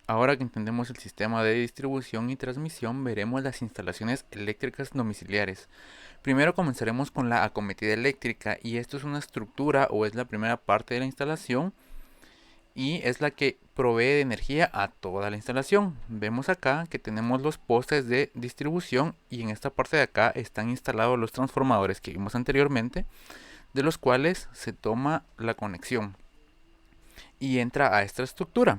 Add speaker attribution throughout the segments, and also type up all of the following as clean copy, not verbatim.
Speaker 1: Ahora que entendemos el sistema de distribución y transmisión, veremos las instalaciones eléctricas domiciliares. Primero comenzaremos con la acometida eléctrica, y esto es una estructura o es la primera parte de la instalación y es la que provee de energía a toda la instalación. Vemos acá que tenemos los postes de distribución y en esta parte de acá están instalados los transformadores que vimos anteriormente, de los cuales se toma la conexión y entra a esta estructura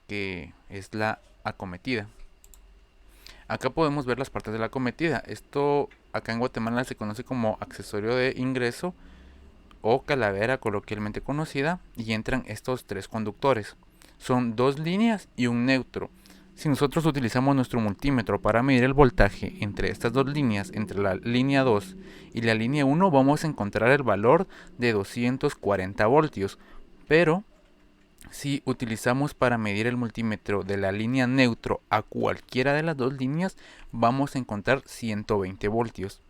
Speaker 1: que es la acometida. Acá podemos ver las partes de la acometida. Esto acá en Guatemala se conoce como accesorio de ingreso o calavera coloquialmente conocida, y entran estos tres conductores. Son dos líneas y un neutro. Si nosotros utilizamos nuestro multímetro para medir el voltaje entre estas dos líneas, entre la línea 2 y la línea 1, vamos a encontrar el valor de 240 voltios. Pero si utilizamos para medir el multímetro de la línea neutro a cualquiera de las dos líneas, vamos a encontrar 120 voltios,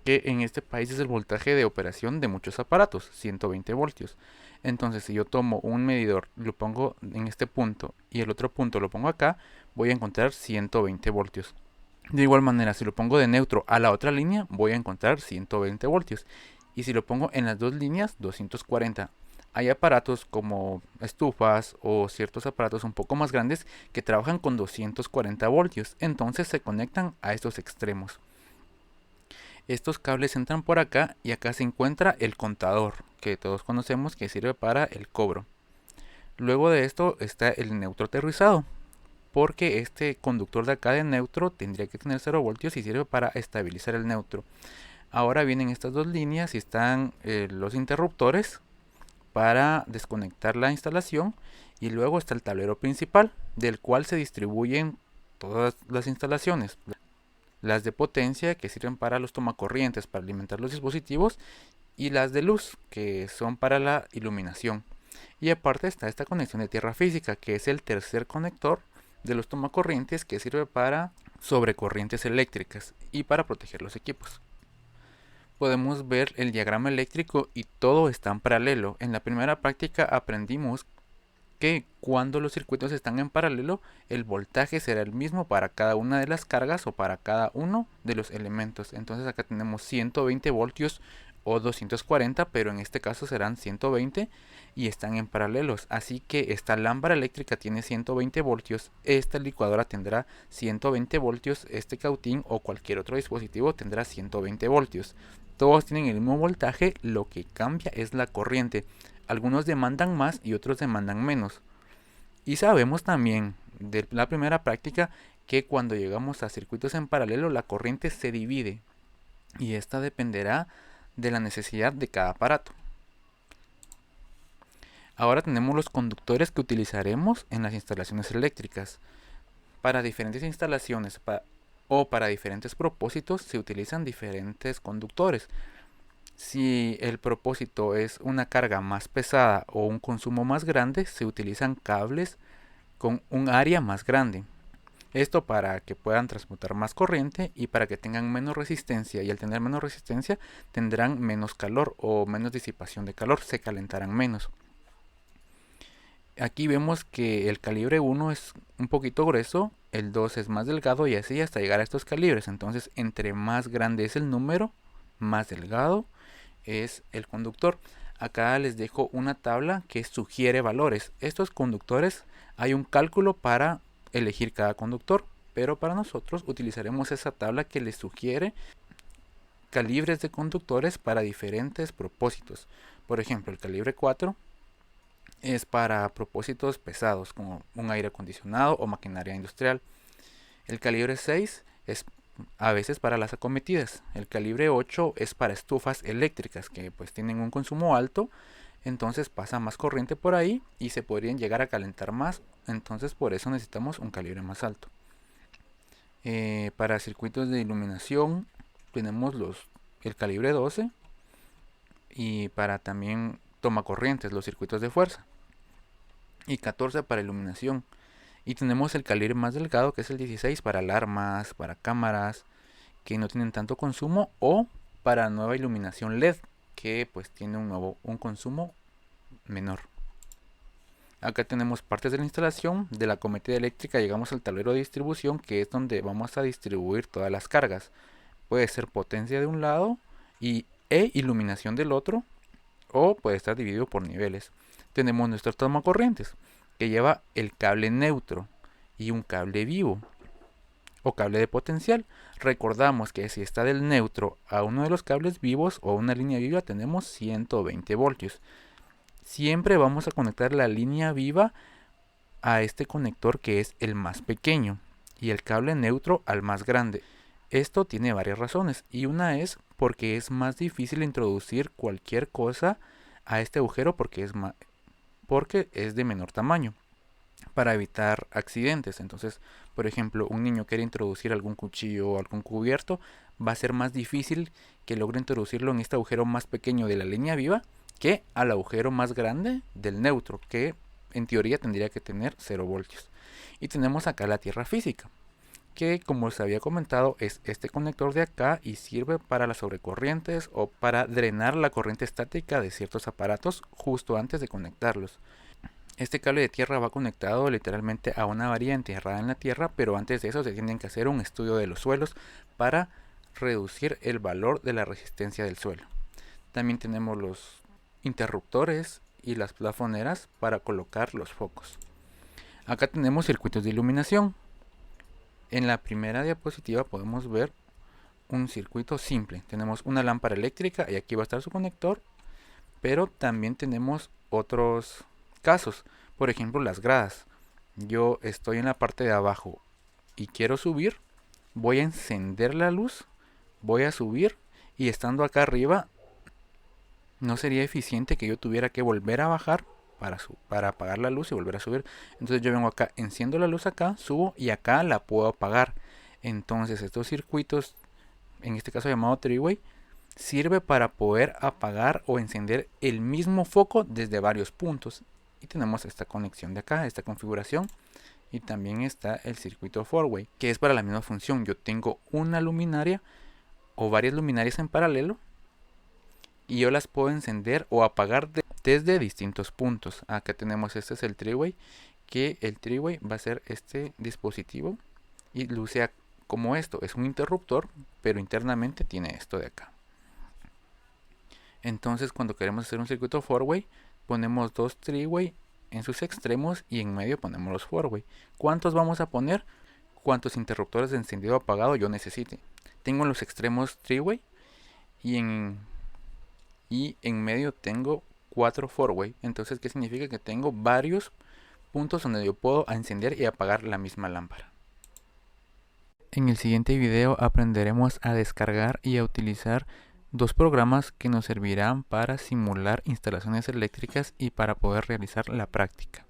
Speaker 1: que en este país es el voltaje de operación de muchos aparatos, 120 voltios. Entonces, si yo tomo un medidor, lo pongo en este punto y el otro punto lo pongo acá, voy a encontrar 120 voltios. De igual manera, si lo pongo de neutro a la otra línea, voy a encontrar 120 voltios. Y si lo pongo en las dos líneas, 240. Hay aparatos como estufas o ciertos aparatos un poco más grandes que trabajan con 240 voltios. Entonces se conectan a estos extremos. Estos cables entran por acá y acá se encuentra el contador, que todos conocemos que sirve para el cobro. Luego de esto está el neutro aterrizado, porque este conductor de acá de neutro tendría que tener 0 voltios y sirve para estabilizar el neutro. Ahora vienen estas dos líneas y están los interruptores para desconectar la instalación, y luego está el tablero principal del cual se distribuyen todas las instalaciones. Las de potencia, que sirven para los tomacorrientes para alimentar los dispositivos, y las de luz, que son para la iluminación. Y aparte está esta conexión de tierra física, que es el tercer conector de los tomacorrientes, que sirve para sobrecorrientes eléctricas y para proteger los equipos. Podemos ver el diagrama eléctrico y todo está en paralelo. En la primera práctica aprendimos que cuando los circuitos están en paralelo, el voltaje será el mismo para cada una de las cargas o para cada uno de los elementos. Entonces acá tenemos 120 voltios o 240, pero en este caso serán 120 y están en paralelos. Así que esta lámpara eléctrica tiene 120 voltios, esta licuadora tendrá 120 voltios, este cautín o cualquier otro dispositivo tendrá 120 voltios. Todos tienen el mismo voltaje, lo que cambia es la corriente. Algunos demandan más y otros demandan menos. Y sabemos también de la primera práctica que cuando llegamos a circuitos en paralelo la corriente se divide, y esta dependerá de la necesidad de cada aparato. Ahora tenemos los conductores que utilizaremos en las instalaciones eléctricas. Para diferentes instalaciones o para diferentes propósitos se utilizan diferentes conductores. Si el propósito es una carga más pesada o un consumo más grande, se utilizan cables con un área más grande. Esto para que puedan transmutar más corriente y para que tengan menos resistencia, y al tener menos resistencia tendrán menos calor o menos disipación de calor, se calentarán menos. Aquí vemos que el calibre 1 es un poquito grueso, el 2 es más delgado y así hasta llegar a estos calibres. Entonces, entre más grande es el número, más delgado es el conductor. Acá les dejo una tabla que sugiere valores. Estos conductores, hay un cálculo para elegir cada conductor, pero para nosotros utilizaremos esa tabla que les sugiere calibres de conductores para diferentes propósitos. Por ejemplo, el calibre 4 es para propósitos pesados como un aire acondicionado o maquinaria industrial. El calibre 6 es a veces para las acometidas. El calibre 8 es para estufas eléctricas que pues tienen un consumo alto, entonces pasa más corriente por ahí y se podrían llegar a calentar más, entonces por eso necesitamos un calibre más alto. Para circuitos de iluminación tenemos el calibre 12, y para también toma corrientes los circuitos de fuerza, y 14 para iluminación. Y tenemos el calibre más delgado que es el 16 para alarmas, para cámaras que no tienen tanto consumo, o para nueva iluminación LED que pues tiene un consumo menor. Acá tenemos partes de la instalación. De la acometida eléctrica llegamos al tablero de distribución, que es donde vamos a distribuir todas las cargas. Puede ser potencia de un lado e iluminación del otro, o puede estar dividido por niveles. Tenemos nuestros tomacorrientes, que lleva el cable neutro y un cable vivo o cable de potencial. Recordamos que si está del neutro a uno de los cables vivos o a una línea viva, tenemos 120 voltios. Siempre vamos a conectar la línea viva a este conector, que es el más pequeño, y el cable neutro al más grande. Esto tiene varias razones, y una es porque es más difícil introducir cualquier cosa a este agujero porque es de menor tamaño, para evitar accidentes. Entonces, por ejemplo, un niño quiere introducir algún cuchillo o algún cubierto, va a ser más difícil que logre introducirlo en este agujero más pequeño de la línea viva que al agujero más grande del neutro, que en teoría tendría que tener 0 voltios. Y tenemos acá la tierra física, que como les había comentado es este conector de acá y sirve para las sobrecorrientes o para drenar la corriente estática de ciertos aparatos justo antes de conectarlos. Este cable de tierra va conectado literalmente a una varilla enterrada en la tierra, pero antes de eso se tienen que hacer un estudio de los suelos para reducir el valor de la resistencia del suelo. También tenemos los interruptores y las plafoneras para colocar los focos. Acá tenemos circuitos de iluminación. En la primera diapositiva podemos ver un circuito simple. Tenemos una lámpara eléctrica y aquí va a estar su conector, pero también tenemos otros casos. Por ejemplo, las gradas. Yo estoy en la parte de abajo y quiero subir. Voy a encender la luz, voy a subir, y estando acá arriba no sería eficiente que yo tuviera que volver a bajar para apagar la luz y volver a subir. Entonces yo vengo acá, enciendo la luz acá, subo y acá la puedo apagar. Entonces estos circuitos, en este caso llamado three-way, sirve para poder apagar o encender el mismo foco desde varios puntos. Y tenemos esta conexión de acá, esta configuración. Y también está el circuito four-way, que es para la misma función. Yo tengo una luminaria o varias luminarias en paralelo y yo las puedo encender o apagar desde distintos puntos. Acá tenemos, este es el three-way, que el three-way va a ser este dispositivo y luce como esto. Es un interruptor, pero internamente tiene esto de acá. Entonces cuando queremos hacer un circuito four-way, ponemos dos three-way en sus extremos y en medio ponemos los four-way. ¿Cuántos vamos a poner? ¿Cuántos interruptores de encendido o apagado yo necesite? Tengo en los extremos three-way y en medio tengo 4 four-way. Entonces, ¿qué significa? Que tengo varios puntos donde yo puedo encender y apagar la misma lámpara. En el siguiente video aprenderemos a descargar y a utilizar dos programas que nos servirán para simular instalaciones eléctricas y para poder realizar la práctica.